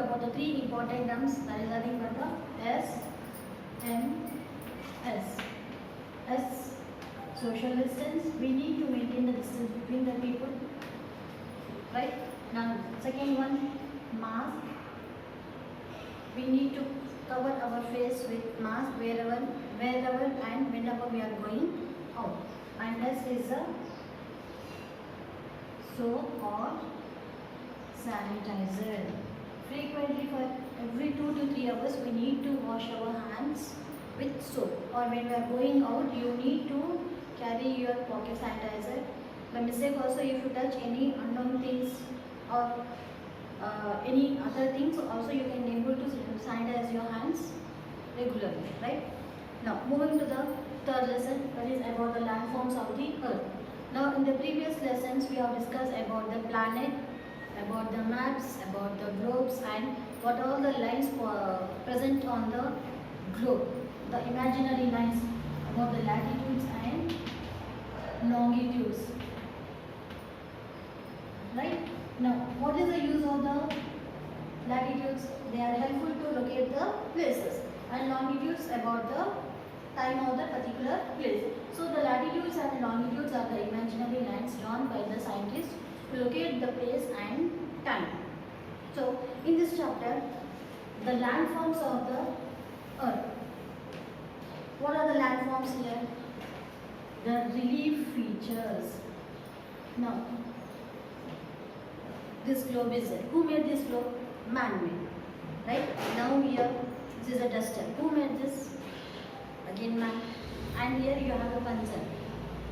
about the three important terms, that is nothing but the S, M, S. S, social distance. We need to maintain the distance between the people. Right? Now, second one, mask. We need to cover our face with mask wherever and whenever we are going out. And S is a soap or sanitizer. Frequently, for every 2 to 3 hours, we need to wash our hands with soap. Or when we are going out, you need to carry your pocket sanitizer. By mistake also, if you touch any unknown things or any other things, also you can able to sanitize your hands regularly, right? Now, moving to the third lesson, that is about the landforms of the earth. Now, in the previous lessons, we have discussed about the planet, about the maps, about the globes, and what all the lines present on the globe. The imaginary lines about the latitudes and longitudes. Right? Now, what is the use of the latitudes? They are helpful to locate the places, and longitudes about the time of the particular place. So, the latitudes and longitudes are the imaginary lines drawn by the scientists to locate the place and time. So, in this chapter, the landforms of the earth. What are the landforms here? The relief features. Now, this globe is there. Who made this globe? Man-made. Right? Now here, this is a duster. Who made this? Again man. And here you have a pencil.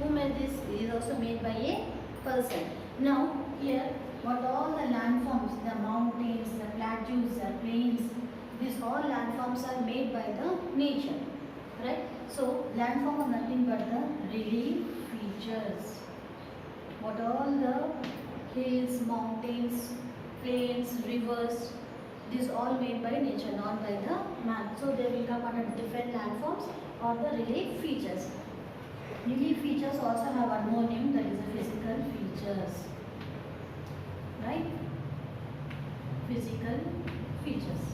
Who made this? It is also made by a person. Now here, what all the landforms, the mountains, the plateaus, the plains, these all landforms are made by the nature. Right? So landform are nothing but the relief features. What all the hills, mountains, plains, rivers, these all made by nature, not by the man. So they will come under different landforms or the relief features. Relief features also have one more name, that is the physical features. Right? Physical features.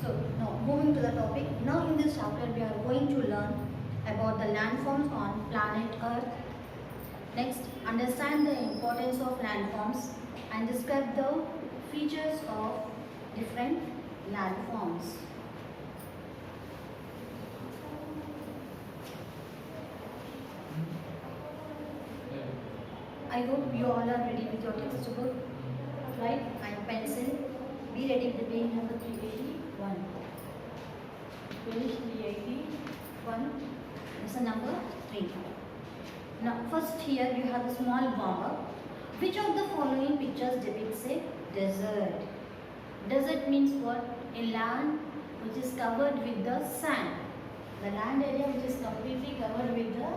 So now moving to the topic. Now in this chapter we are going to learn about the landforms on planet Earth. Next, understand the importance of landforms and describe the features of different landforms. I hope you all are ready with your textbook, right? And pencil. Be ready with the page number 381. Page 381. Lesson number 3. Now, first here you have a small warm-up. Which of the following pictures depicts a desert? Desert means what? A land which is covered with the sand. The land area which is completely covered with the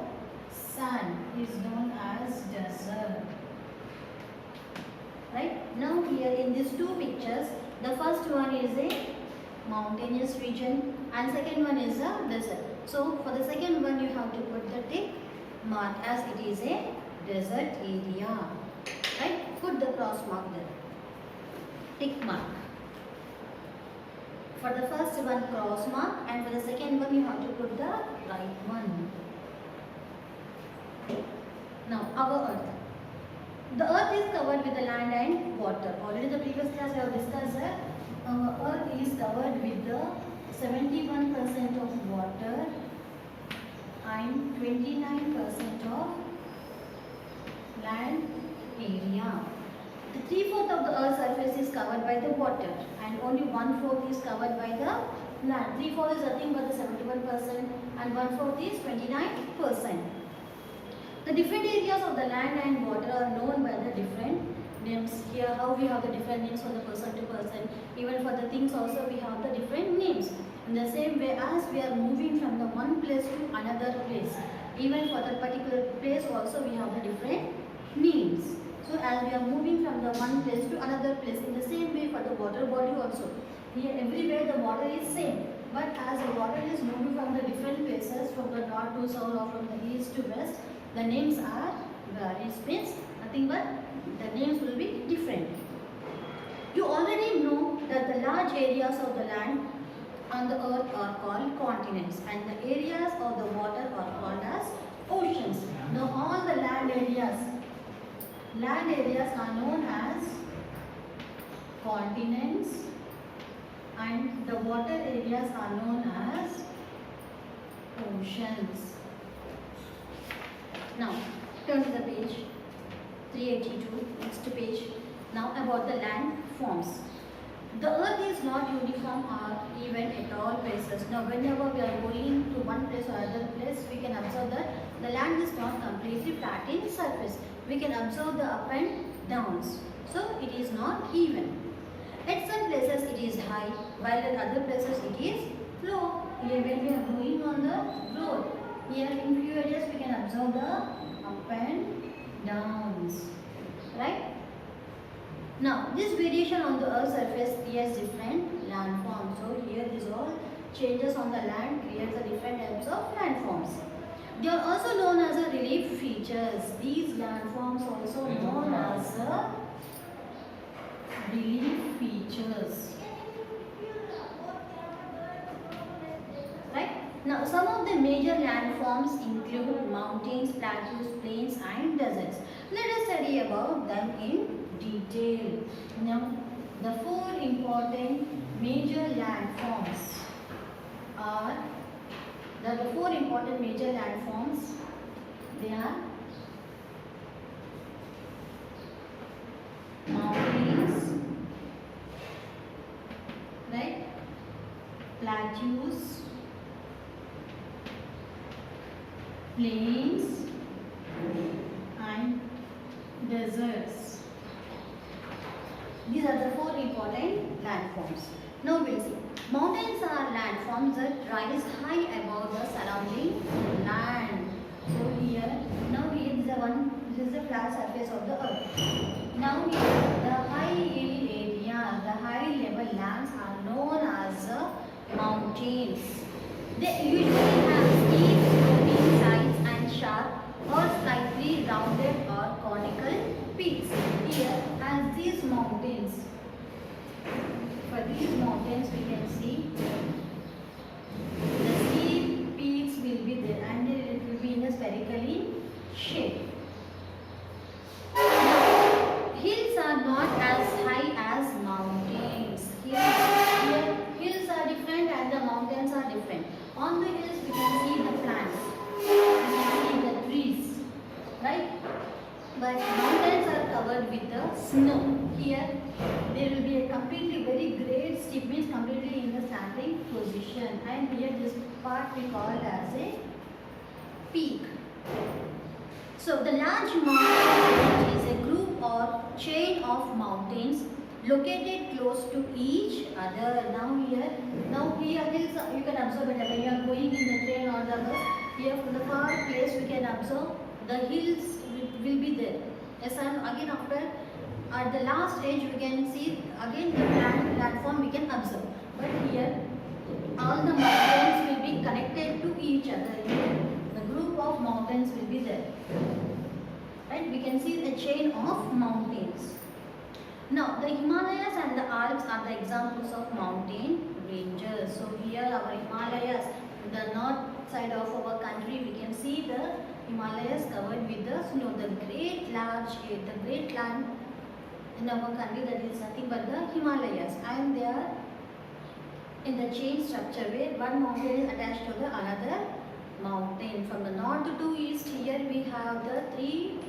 sand is known as desert. Right? Now here in these two pictures, the first one is a mountainous region and second one is a desert. So for the second one you have to put the tick mark as it is a desert area. Right? Put the cross mark there. Tick mark. For the first one cross mark and for the second one you have to put the right one. Now our earth. The earth is covered with the land and water. Already in the previous class we have discussed that earth is covered with the 71% of water and 29% of land area. The 3/4 of the earth's surface is covered by the water and only 1/4 is covered by the land. 3/4 is nothing but the 71% and 1/4 is 29%. The different areas of the land and water are known by the different names. Here how we have the different names for the person to person. Even for the things also we have the different names. In the same way as we are moving from the one place to another place. Even for that particular place also we have the different names. So as we are moving from the one place to another place, in the same way for the water body also. Here everywhere the water is same. But as the water is moving from the different places, from the north to south or from the east to west, the names are varies, means nothing but the names will be different. You already know that the large areas of the land on the earth are called continents and the areas of the water are called as oceans. Now all the land areas are known as continents and the water areas are known as oceans. Now turn to the page 382, next page. Now about the land forms. The earth is not uniform or even at all places. Now whenever we are going to one place or other place, we can observe that the land is not completely flat in surface. We can observe the up and downs. So it is not even. At some places it is high, while at other places it is low. Here when we are going on the road, here in few areas we can observe the up and downs. Right? Now, this variation on the earth's surface creates different landforms. So, here these all changes on the land creates the different types of landforms. They are also known as a relief features. These landforms also known as a relief features. Right? Now, some of the major landforms include mountains, plateaus, plains and deserts. Let us study about them in detail. Now, the four important major landforms are they are mountains, right? Plateaus, plains and deserts. These are the four important landforms. Now we'll see. Mountains are landforms that rise high above the surrounding land. So here, this is the flat surface of the earth. Now here, the high hill areas, the high level lands are known as mountains. They usually have steep sloping sides and sharp or slightly rounded or conical peaks. Here, as these mountains, for these mountains we can see the steep peaks will be there and it will be in a spherically shape. Now, hills are not as high as mountains. Here hills are different and the mountains are different. On the hills we can see the plants, we can see the trees, right? But mountains are covered with the snow. Here there will be a completely very great steep, means completely in the standing position, and here this part we call as a peak. So the large mountain range is a group or chain of mountains located close to each other. Now here hills you can observe it when you are going in the train or the bus. Here from the far place we can observe the hills will be there. Yes, and again after at the last range we can see again the platform we can observe. But here all the mountains will be connected to each other. Here the group of mountains will be there. Right? We can see the chain of mountains. Now the Himalayas and the Alps are the examples of mountain ranges. So here our Himalayas, the north side of our country, we can see the Himalayas covered with the snow. The great land in our country, that is nothing but the Himalayas, and they are in the chain structure where one mountain is attached to the another mountain. From the north to east, here we have the three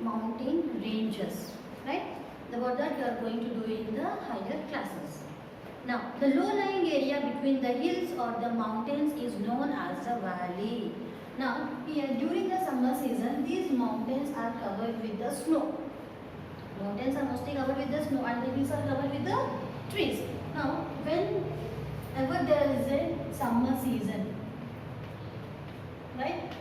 mountain ranges, right? About that we are going to do in the higher classes. Now the low-lying area between the hills or the mountains is known as a valley. Now here during the summer season, these mountains are covered with the snow. Mountains are mostly covered with the snow and the hills are covered with the trees. Now whenever there is a summer season, right?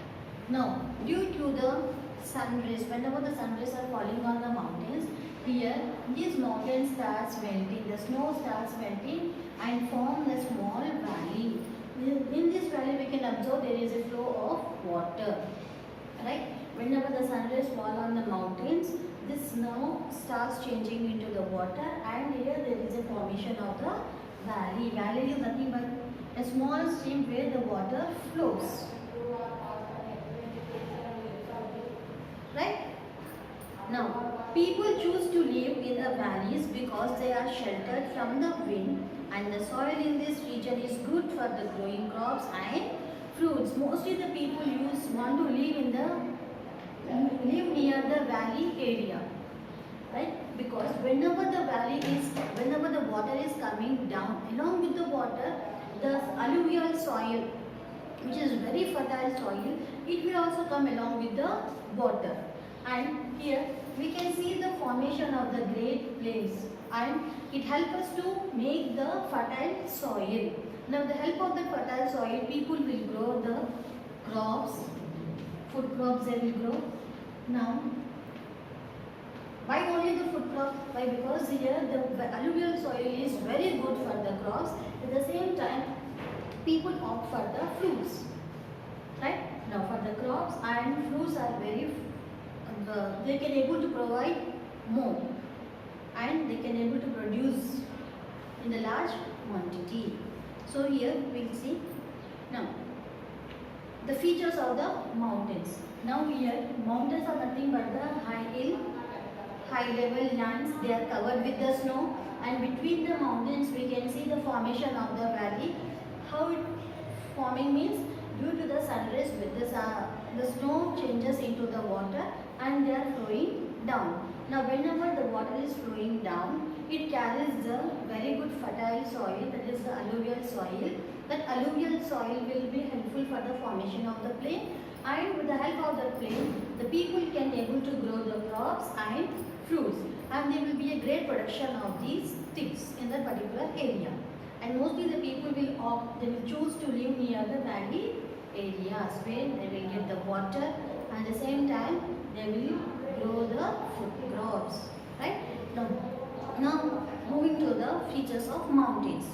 Now due to the sun rays, whenever the sun rays are falling on the mountains, here these mountains starts melting, the snow starts melting and form a small valley. In this valley we can observe there is a flow of water, right? Whenever the sun rays fall on the mountains, this snow starts changing into the water, and here there is a formation of the valley. Valley is nothing but a small stream where the water flows. Right? Now, people choose to live in the valleys because they are sheltered from the wind, and the soil in this region is good for the growing crops and fruits. Mostly the people want to live near the valley area, right? Because whenever the water is coming down, along with the water, the alluvial soil, which is very fertile soil, it will also come along with the water. And here we can see the formation of the Great Plains, and it helps us to make the fertile soil. Now, with the help of the fertile soil, people will grow the crops, food crops they will grow. Now, why only the food crops? Why? Because here the alluvial soil is very good for the crops. At the same time, people opt for the fruits. Right? Now, for the crops and fruits are very, they can able to provide more, and they can able to produce in the large quantity. So here we will see now the features of the mountains. Now here mountains are nothing but the high level lands. They are covered with the snow, and between the mountains we can see the formation of the valley. How it forming means, due to the sunrise with the snow changes into the water and they are flowing down. Now whenever the water is flowing down, it carries the very good fertile soil, that is the alluvial soil. That alluvial soil will be helpful for the formation of the plain, and with the help of the plain, the people can able to grow the crops and fruits, and there will be a great production of these things in that particular area. And mostly the people they will choose to live near the valley areas where they will get the water, and at the same time they will grow the food crops. Right? Now moving to the features of mountains.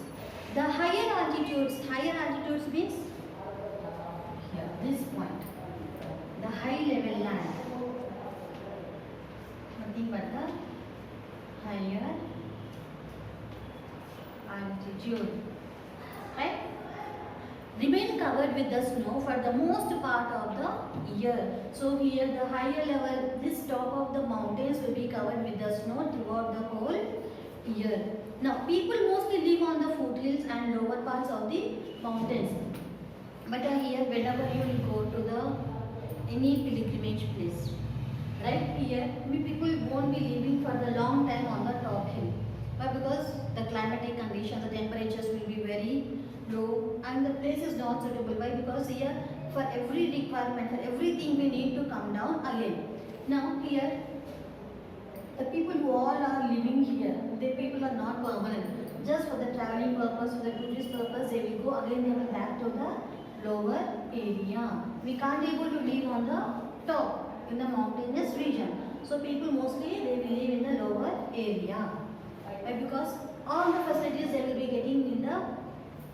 The higher altitudes means here, this point, the high level land, nothing but the higher altitude, right? Remain covered with the snow for the most part of the year. So here the higher level, this top of the mountains will be covered with the snow throughout the whole year. Now people mostly live on the foothills and lower parts of the mountains. But here whenever you will go to the any pilgrimage place, right, here people won't be living for the long time on the top hill. But because the climatic conditions, the temperatures will be very low and the place is not suitable. Why? Because here for every requirement, for everything we need to come down again. Now here the people who all are living here, the people are not permanent. Just for the traveling purpose, for the tourist purpose, they will go again, they will back to the lower area. We can't able to live on the top in the mountainous region. So people mostly they will live in the lower area. Why? Because all the facilities they will be getting in the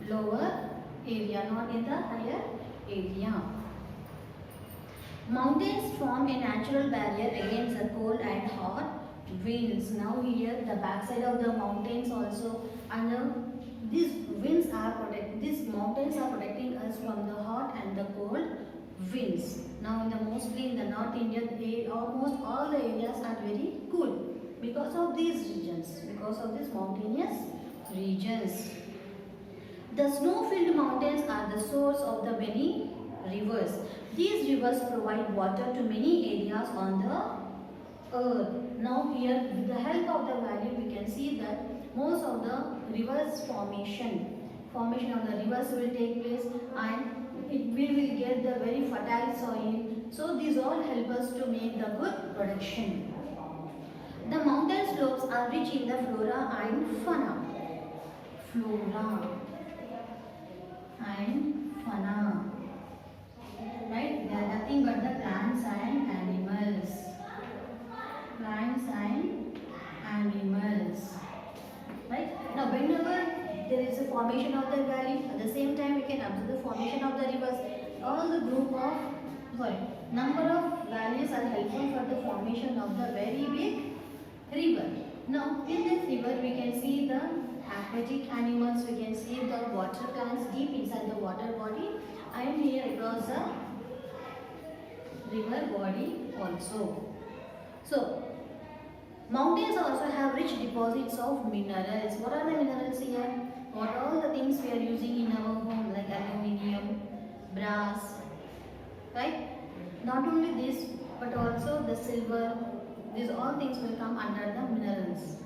lower area, not in the higher area. Mountains form a natural barrier against the cold and hot winds. Now here the backside of the mountains also, and these mountains are protecting us from the hot and the cold winds. Now mostly in the North India, almost all the areas are very cool because of these regions, because of these mountainous regions. The snow-filled mountains are the source of the many rivers. These rivers provide water to many areas on the earth. Now here, with the help of the valley, we can see that most of the rivers formation of the rivers will take place, and we will get the very fertile soil. So these all help us to make the good production. The mountain slopes are rich in the flora and fauna. Flora and fauna. Right? They are nothing but the plants and animals. Plants and animals. Right? Now whenever there is a formation of the valley, at the same time we can observe the formation of the rivers. All the group of sorry, number of valleys are helpful for the formation of the very big river. Now in this river we can see the aquatic animals, we can see the water plants deep inside the water body, and here across the river body also. So mountains also have rich deposits of minerals. What are the minerals here? What are all the things we are using in our home, like aluminium, brass, right? Not only this, but also the silver. These all things will come under the minerals.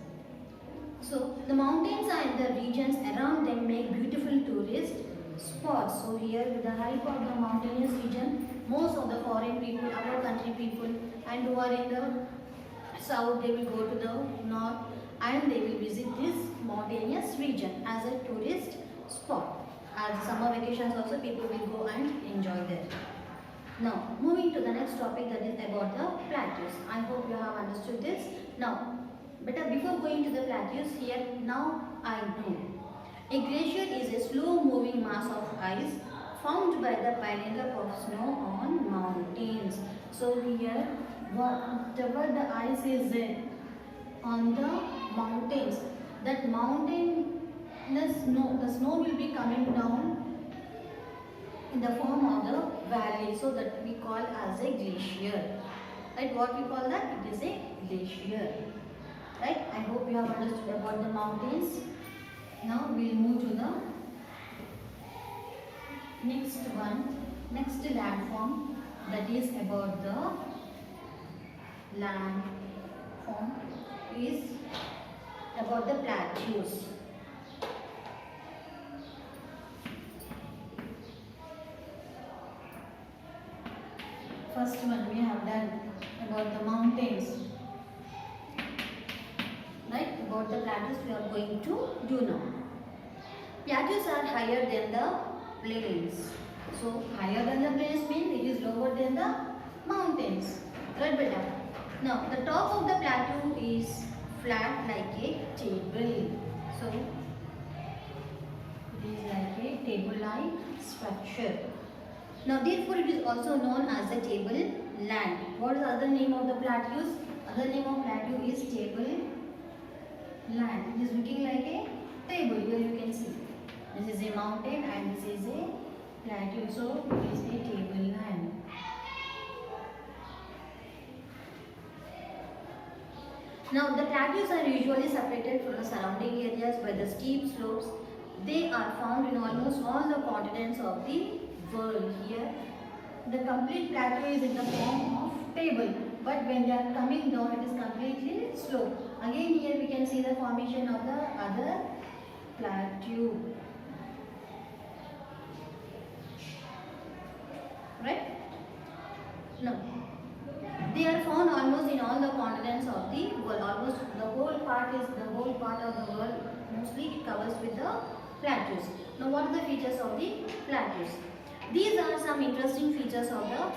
So the mountains and the regions around them make beautiful tourist spots. So here with the help of the mountainous region, most of the foreign people, our country people, and who are in the south, they will go to the north and they will visit this mountainous region as a tourist spot. As summer vacations also, people will go and enjoy there. Now moving to the next topic, that is about the plateaus. I hope you have understood this. Now before going to the plateaus, here now I know a glacier is a slow moving mass of ice formed by the piling up of snow on mountains. So here whatever the ice is there on the mountains, that mountain, the snow will be coming down in the form of the valley, so that we call as a glacier. Right? What we call that? It is a glacier. Right? I hope you have understood about the mountains. Now we will move to the next one, next landform, that is about the landform is about the plateaus. First one we have done about the mountains, right? About the plateaus we are going to do now. Plateaus are higher than the plains. So higher than the plains means it is lower than the mountains, right beta? Now the top of the plateau is flat like a table. So it is like a table-like structure. Now therefore it is also known as the tableland. What is the other name of the plateaus? Other name of plateau is tableland. It is looking like a table. Here you can see. This is a mountain and this is a plateau. So it is a tableland. Now the plateaus are usually separated from the surrounding areas by the steep slopes. They are found in almost all the continents of the world. Here the complete plateau is in the form of table, but when they are coming down it is completely slope. Again here we can see the formation of the other plateau, right? Now they are found almost in all the continents of the world. Almost the whole part of the world, mostly it covers with the plateaus. Now what are the features of the plateaus? These are some interesting features of the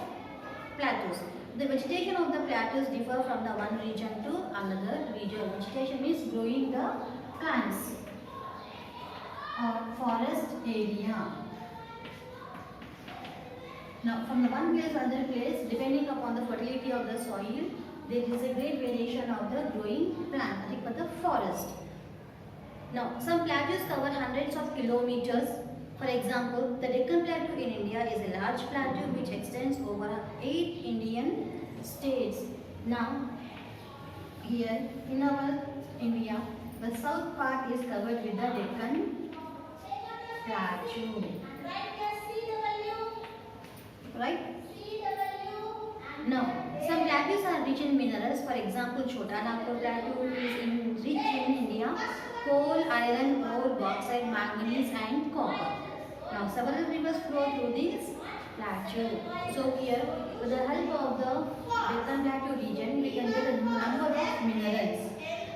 plateaus. The vegetation of the plateaus differ from the one region to another region. Vegetation means growing the plants or forest area. Now from the one place to another place, depending upon the fertility of the soil, there is a great variation of the growing plant, like for the forest. Now some plateaus cover hundreds of kilometers. For example, the Deccan Plateau in India is a large plateau which extends over 8 Indian states. Now, here in our India, the south part is covered with the Deccan Plateau. Right? Now, some plateaus are rich in minerals. For example, Chota Nagpur Plateau is rich in India: coal, iron ore, bauxite, manganese, and copper. Now several rivers flow through this plateau. So here, with the help of the Deccan Plateau region, we can get a number of minerals.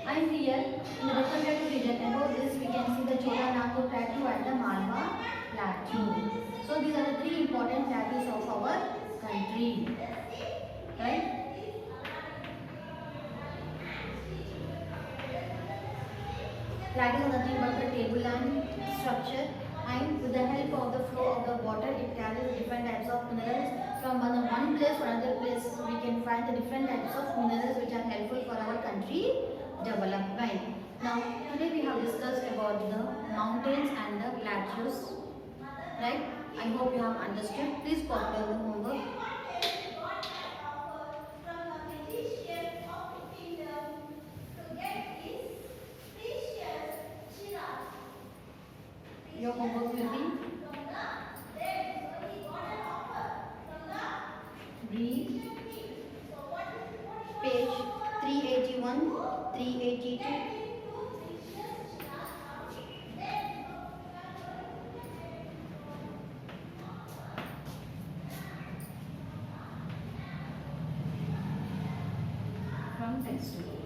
And here, in the Deccan Plateau region, above this we can see the Chota Nagpur Plateau and the Malwa Plateau. So these are the three important plateaus of our country. Right? Plateaus are nothing but the tableland structure And with the help of the flow of the water, it carries different types of minerals from one place to another place. We can find the different types of minerals which are helpful for our country development. Now, today we have discussed about the mountains and the plateaus. Right? I hope you have understood. Please copy the homework. Your homework will be read page 381, 382. From textbook.